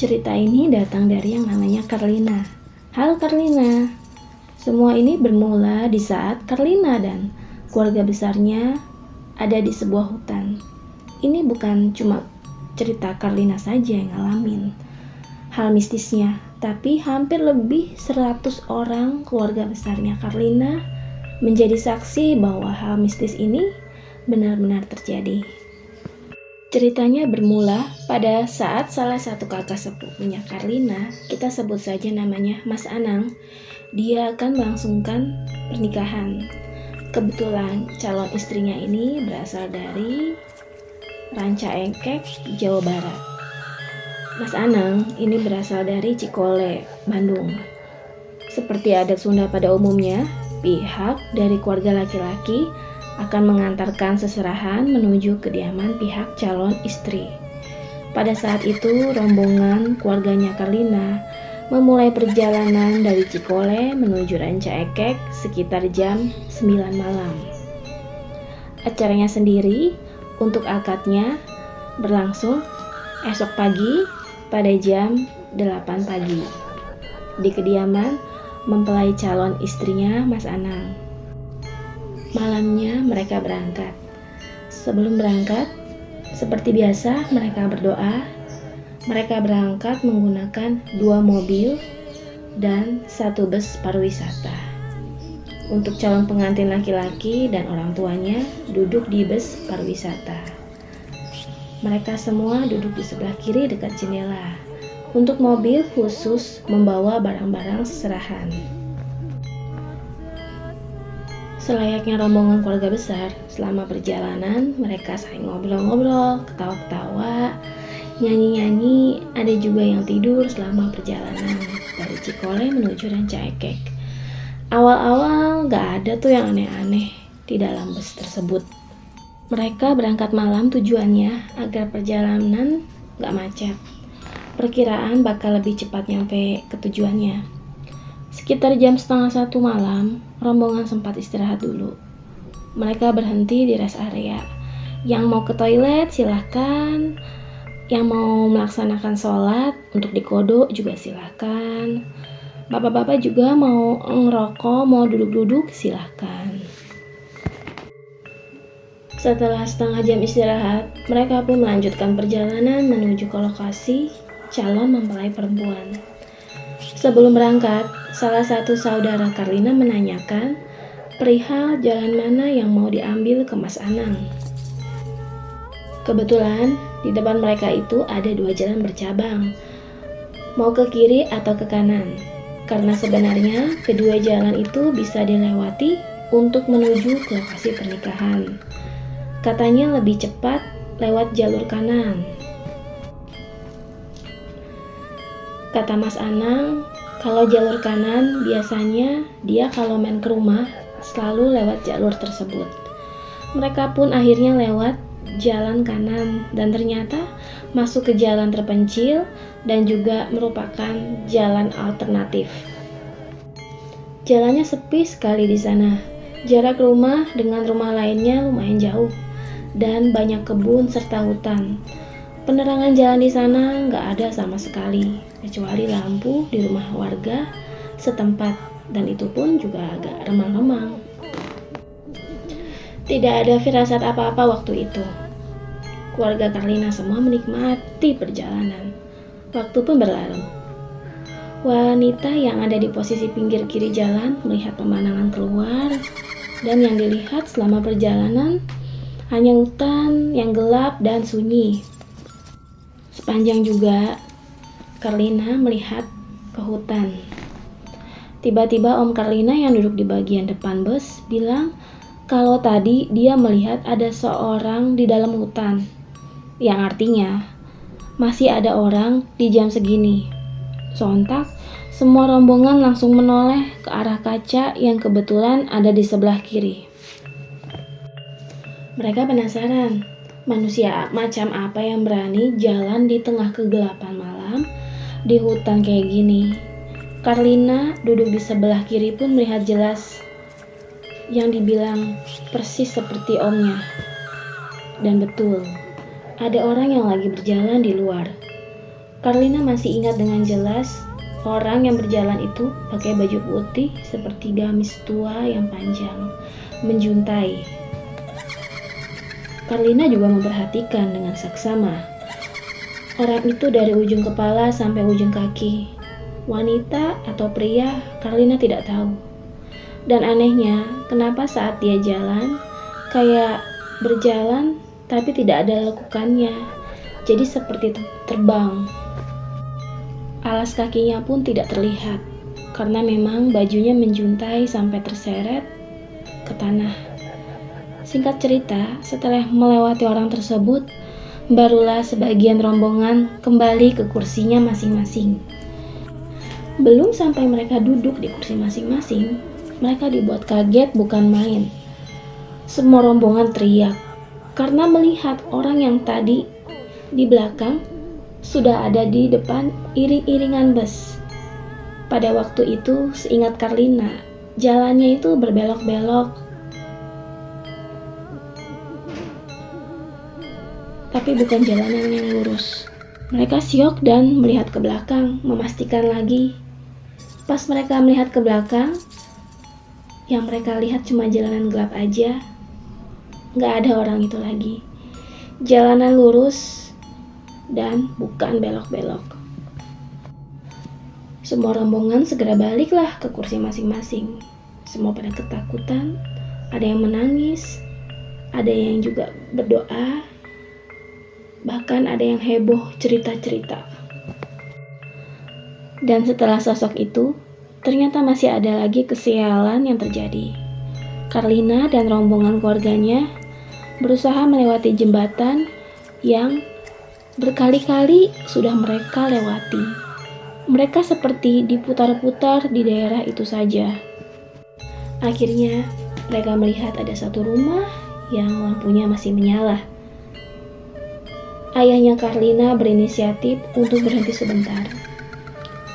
Cerita ini datang dari yang namanya Carlina. Halo Carlina, semua ini bermula di saat Carlina dan keluarga besarnya ada di sebuah hutan. Ini bukan cuma cerita Carlina saja yang ngalamin hal mistisnya, tapi hampir lebih 100 orang keluarga besarnya Carlina menjadi saksi bahwa hal mistis ini benar-benar terjadi. Ceritanya bermula pada saat salah satu kakak sepupunya Carlina, kita sebut saja namanya Mas Anang, dia akan melangsungkan pernikahan. Kebetulan calon istrinya ini berasal dari Ranca Ekek, Jawa Barat. Mas Anang ini berasal dari Cikole, Bandung. Seperti adat Sunda pada umumnya, pihak dari keluarga laki-laki akan mengantarkan seserahan menuju kediaman pihak calon istri. Pada saat itu, rombongan keluarganya Carlina memulai perjalanan dari Cikole menuju Ranca Ekek sekitar jam 9 malam. Acaranya sendiri untuk akadnya berlangsung esok pagi pada jam 8 pagi di kediaman mempelai calon istrinya Mas Anang. Malamnya mereka berangkat. Sebelum berangkat, seperti biasa mereka berdoa. Mereka berangkat menggunakan 2 mobil dan 1 bus pariwisata. Untuk calon pengantin laki-laki dan orang tuanya duduk di bus pariwisata. Mereka semua duduk di sebelah kiri dekat jendela. Untuk mobil khusus membawa barang-barang seserahan. Selayaknya rombongan keluarga besar, selama perjalanan mereka saling ngobrol-ngobrol, ketawa-ketawa, nyanyi-nyanyi, ada juga yang tidur selama perjalanan dari Cikole menuju Ranca Ekek. Awal-awal gak ada tuh yang aneh-aneh di dalam bus tersebut. Mereka berangkat malam tujuannya agar perjalanan gak macet. Perkiraan bakal lebih cepat nyampe ke tujuannya. Sekitar jam 12:30 malam, rombongan sempat istirahat dulu. Mereka berhenti di rest area. Yang mau ke toilet silahkan. Yang mau melaksanakan sholat untuk dikodok juga silahkan. Bapak-bapak juga mau ngerokok, mau duduk-duduk silahkan. Setelah setengah jam istirahat, mereka pun melanjutkan perjalanan menuju ke lokasi calon mempelai perempuan. Sebelum berangkat, salah satu saudara Carlina menanyakan perihal jalan mana yang mau diambil ke Mas Anang. Kebetulan di depan mereka itu ada 2 jalan bercabang, mau ke kiri atau ke kanan. Karena sebenarnya kedua jalan itu bisa dilewati untuk menuju ke lokasi pernikahan. Katanya lebih cepat lewat jalur kanan. Kata Mas Anang, kalau jalur kanan biasanya dia kalau main ke rumah selalu lewat jalur tersebut. Mereka pun akhirnya lewat jalan kanan dan ternyata masuk ke jalan terpencil dan juga merupakan jalan alternatif. Jalannya sepi sekali di sana. Jarak rumah dengan rumah lainnya lumayan jauh dan banyak kebun serta hutan. Penerangan jalan di sana nggak ada sama sekali, kecuali lampu di rumah warga setempat, dan itu pun juga agak remang-remang. Tidak ada firasat apa-apa waktu itu. Keluarga Carlina semua menikmati perjalanan. Waktu pun berlalu. Wanita yang ada di posisi pinggir kiri jalan melihat pemandangan keluar, dan yang dilihat selama perjalanan hanya hutan yang gelap dan sunyi. Sepanjang juga Carlina melihat ke hutan. Tiba-tiba Om Carlina yang duduk di bagian depan bus bilang kalau tadi dia melihat ada seorang di dalam hutan. Yang artinya masih ada orang di jam segini. Sontak semua rombongan langsung menoleh ke arah kaca yang kebetulan ada di sebelah kiri. Mereka penasaran. Manusia macam apa yang berani jalan di tengah kegelapan malam di hutan kayak gini? Carlina duduk di sebelah kiri pun melihat jelas yang dibilang persis seperti omnya. Dan betul, ada orang yang lagi berjalan di luar. Karlina masih ingat dengan jelas orang yang berjalan itu pakai baju putih seperti gamis tua yang panjang, menjuntai. Karlina juga memperhatikan dengan saksama. Orang itu dari ujung kepala sampai ujung kaki. Wanita atau pria, Karlina tidak tahu. Dan anehnya, kenapa saat dia jalan, kayak berjalan tapi tidak ada lekukannya. Jadi seperti terbang. Alas kakinya pun tidak terlihat, karena memang bajunya menjuntai sampai terseret ke tanah. Singkat cerita, setelah melewati orang tersebut, barulah sebagian rombongan kembali ke kursinya masing-masing. Belum sampai mereka duduk di kursi masing-masing, mereka dibuat kaget bukan main. Semua rombongan teriak, karena melihat orang yang tadi di belakang sudah ada di depan iring-iringan bus. Pada waktu itu, seingat Karlina, jalannya itu berbelok-belok. Tapi bukan jalanan yang lurus. Mereka syok dan melihat ke belakang, memastikan lagi. Pas mereka melihat ke belakang, yang mereka lihat cuma jalanan gelap aja. Nggak ada orang itu lagi. Jalanan lurus dan bukan belok-belok. Semua rombongan segera baliklah ke kursi masing-masing. Semua pada ketakutan, ada yang menangis, ada yang juga berdoa, bahkan ada yang heboh cerita-cerita. Dan setelah sosok itu, ternyata masih ada lagi kesialan yang terjadi. Karlina dan rombongan keluarganya berusaha melewati jembatan yang berkali-kali sudah mereka lewati. Mereka seperti diputar-putar di daerah itu saja. Akhirnya, mereka melihat ada satu rumah yang lampunya masih menyala. Ayahnya Karlina berinisiatif untuk berhenti sebentar,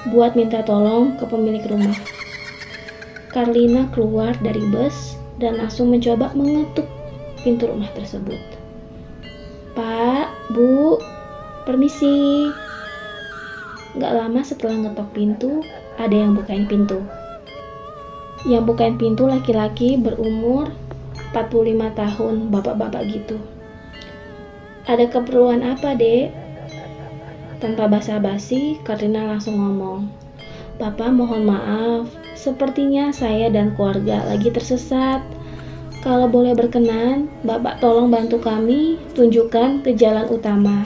buat minta tolong ke pemilik rumah. Karlina keluar dari bus dan langsung mencoba mengetuk pintu rumah tersebut. "Pak, Bu, permisi." Gak lama setelah ngetok pintu, ada yang bukain pintu. Yang bukain pintu laki-laki berumur 45 tahun, bapak-bapak gitu. "Ada keperluan apa, Dek?" Tanpa basa-basi, Karlina langsung ngomong, "Bapak mohon maaf, sepertinya saya dan keluarga lagi tersesat. Kalau boleh berkenan, Bapak tolong bantu kami tunjukkan ke jalan utama.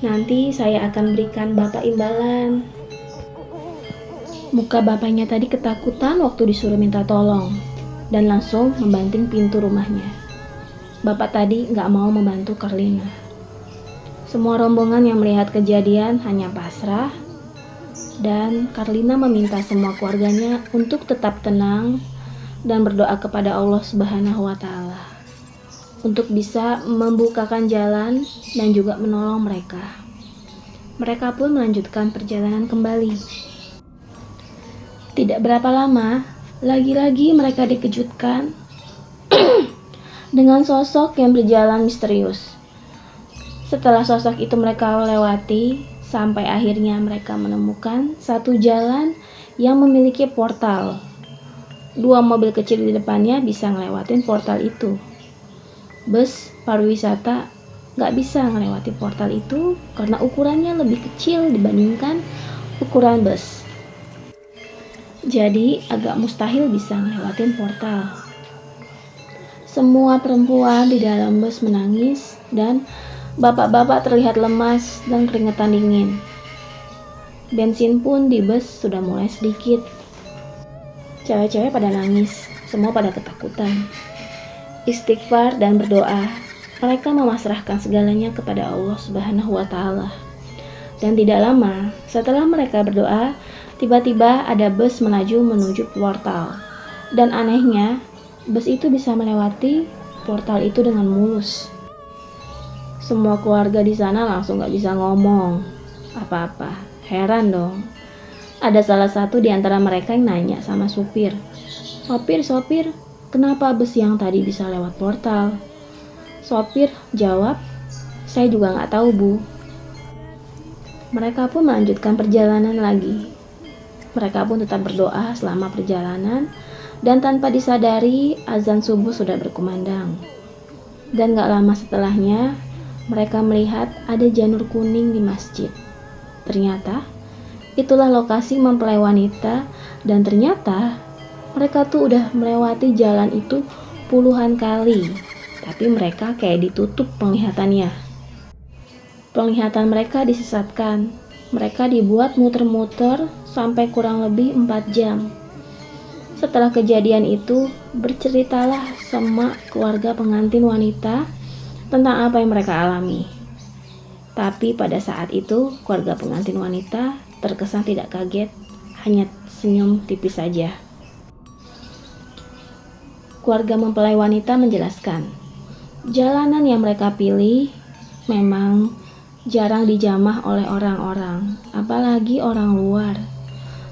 Nanti saya akan berikan Bapak imbalan." Muka bapaknya tadi ketakutan waktu disuruh minta tolong dan langsung membanting pintu rumahnya. Bapak tadi gak mau membantu Karlina. Semua rombongan yang melihat kejadian hanya pasrah dan Karlina meminta semua keluarganya untuk tetap tenang dan berdoa kepada Allah Subhanahu wa Ta'ala untuk bisa membukakan jalan dan juga menolong mereka. Mereka pun melanjutkan perjalanan kembali. Tidak berapa lama, lagi-lagi mereka dikejutkan dengan sosok yang berjalan misterius. Setelah sosok itu mereka lewati, sampai akhirnya mereka menemukan satu jalan yang memiliki portal. 2 mobil kecil di depannya bisa ngelewatin portal itu. Bus pariwisata gak bisa ngelewati portal itu karena ukurannya lebih kecil dibandingkan ukuran bus. Jadi agak mustahil bisa ngelewatin portal. Semua perempuan di dalam bus menangis dan bapak-bapak terlihat lemas dan keringetan dingin. Bensin pun di bus sudah mulai sedikit. Cewek-cewek pada nangis, semua pada ketakutan. Istighfar dan berdoa, mereka memasrahkan segalanya kepada Allah Subhanahu wa Ta'ala. Dan tidak lama setelah mereka berdoa, tiba-tiba ada bus melaju menuju portal. Dan anehnya, bus itu bisa melewati portal itu dengan mulus. Semua keluarga di sana langsung gak bisa ngomong apa-apa. Heran dong. Ada salah satu di antara mereka yang nanya sama supir, Sopir, kenapa bus yang tadi bisa lewat portal?" Sopir jawab, "Saya juga gak tahu, Bu." Mereka pun melanjutkan perjalanan lagi. Mereka pun tetap berdoa selama perjalanan, dan tanpa disadari azan subuh sudah berkumandang. Dan gak lama setelahnya, mereka melihat ada janur kuning di masjid. Ternyata itulah lokasi mempelai wanita, dan ternyata mereka tuh udah melewati jalan itu puluhan kali, tapi mereka kayak ditutup penglihatannya. Penglihatan mereka disesatkan. Mereka dibuat muter-muter sampai kurang lebih 4 jam. Setelah kejadian itu, berceritalah sama keluarga pengantin wanita tentang apa yang mereka alami. Tapi pada saat itu, keluarga pengantin wanita terkesan tidak kaget, hanya senyum tipis saja. Keluarga mempelai wanita menjelaskan, jalanan yang mereka pilih memang jarang dijamah oleh orang-orang, apalagi orang luar.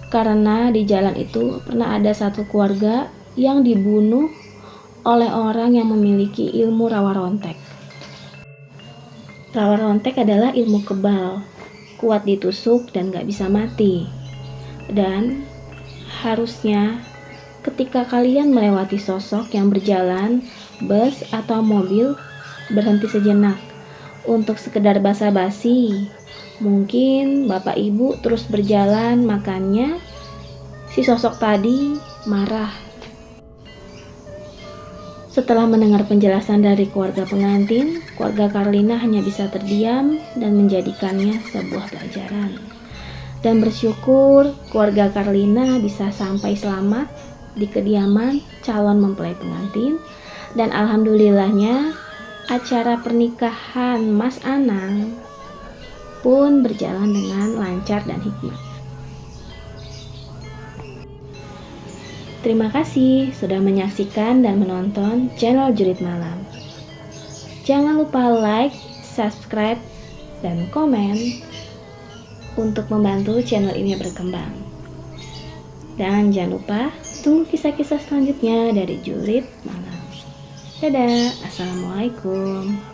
Karena di jalan itu pernah ada satu keluarga yang dibunuh oleh orang yang memiliki ilmu rawa rontek. Rawa rontek adalah ilmu kebal, kuat ditusuk dan gak bisa mati. Dan harusnya ketika kalian melewati sosok yang berjalan, bus atau mobil, berhenti sejenak untuk sekedar basa-basi. Mungkin bapak ibu terus berjalan, makanya si sosok tadi marah. Setelah mendengar penjelasan dari keluarga pengantin, keluarga Karlina hanya bisa terdiam dan menjadikannya sebuah pelajaran. Dan bersyukur keluarga Karlina bisa sampai selamat di kediaman calon mempelai pengantin. Dan alhamdulillahnya acara pernikahan Mas Anang pun berjalan dengan lancar dan hikmat. Terima kasih sudah menyaksikan dan menonton channel Jurit Malam. Jangan lupa like, subscribe, dan komen untuk membantu channel ini berkembang. Dan jangan lupa tunggu kisah-kisah selanjutnya dari Jurit Malam. Dadah, assalamualaikum.